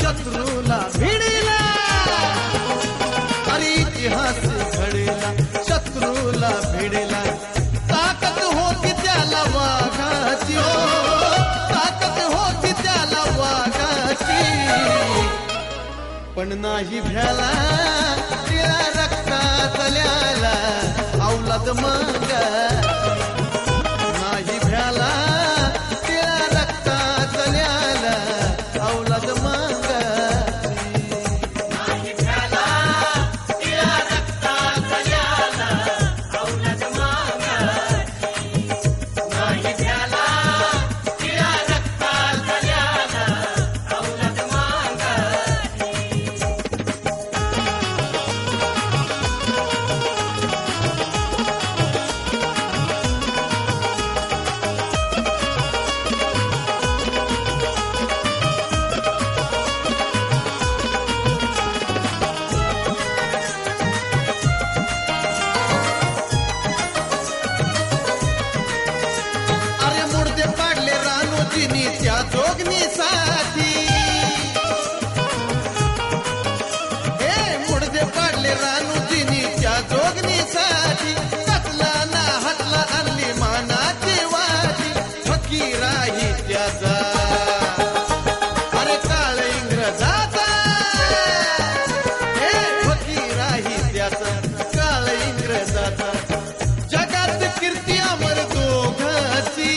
शत्रूला भिडला, अरे इतिहास घडला, शत्रूला भिडला. ताकद होती त्याला वाघाची, हो ताकद होती त्याला वाघाची, पण नाही भ्याला तिला रक्तात ल्याला औलाद मागाची. नाही भ्याला तिला रक्तात ल्याला औलाद मागाची. नाही भ्याला तिला रक्तात ल्याला औलाद मागाची. नाही भ्याला तिला रक्तात ल्याला औलाद मागाची. अरे मुर्दे पाडले रानोजीनी त्या जोगनीसाठी, हे मुर्दे पाडले रानोजीनी त्या जोगनीसाठी. कतला ना हटला आणली मानाची वाटी, फकीराही त्याचा अरे काळ इंग्रजाचा, हे फकीराही त्याचा काळ इंग्रजाचा. जगात कीर्ती अमर दोघाची,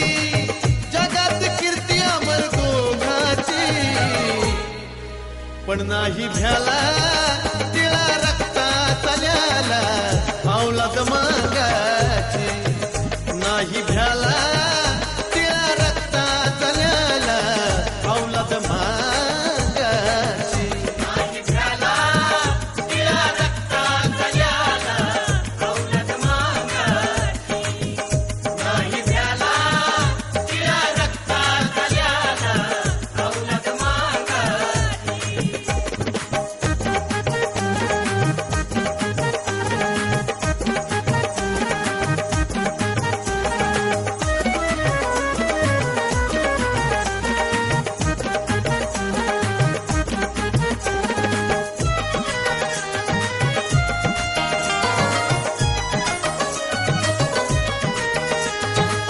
जगात कीर्ती अमर दोघाची, पण नाही भ्याला तिला रक्तात ल्याला औलाद मागाची. नाही भ्याला तिला रक्तात ल्याला औलाद मागाची. नाही भ्याला तिला रक्तात ल्याला औलाद मागाची. नाही भ्याला तिला रक्तात ल्याला औलाद मागाची.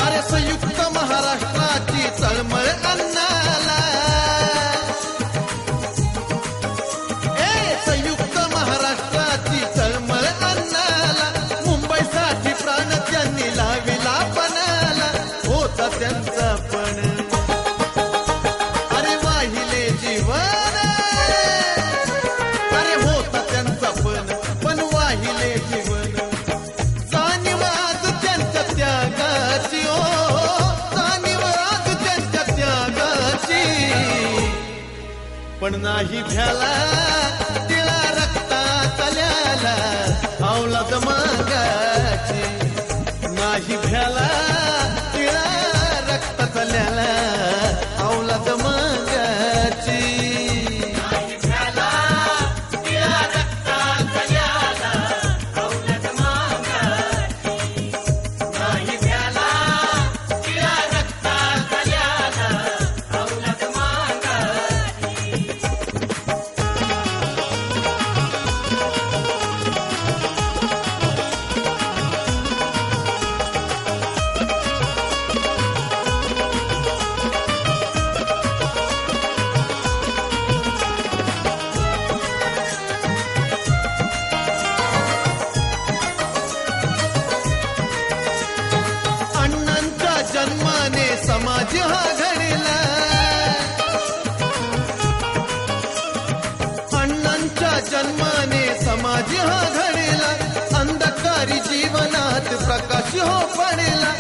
अरे संयुक्त महाराष्ट्राची तळमळ अन्नाला, ए संयुक्त महाराष्ट्राची तळमळ अन्नाला. मुंबईसाठी प्राण त्यांनी लाविला पणाला, होता त्यांचा पण अरे वाहिले जीवन, अरे होता त्यांचा पण वाहिले जीवन. जाणीव आज त्यांच्या त्यागाची, ओ जाणीव आज त्यांच्या त्यागाची, पण नाही भ्याला तिला रक्तात ल्याला औलाद मागाची. नाही भ्याला तिला रक्तात ल्याला औलाद मागाची. नाही भ्याला तिला रक्तात ल्याला औलाद मागाची. नाही भ्याला तिला रक्तात ल्याला औलाद मागाची. अण्णांच्या जन्माने समाज हा घडला, अण्णांच्या जन्माने समाज हा घडला. अंधकारी जीवनात प्रकाश हो पडला,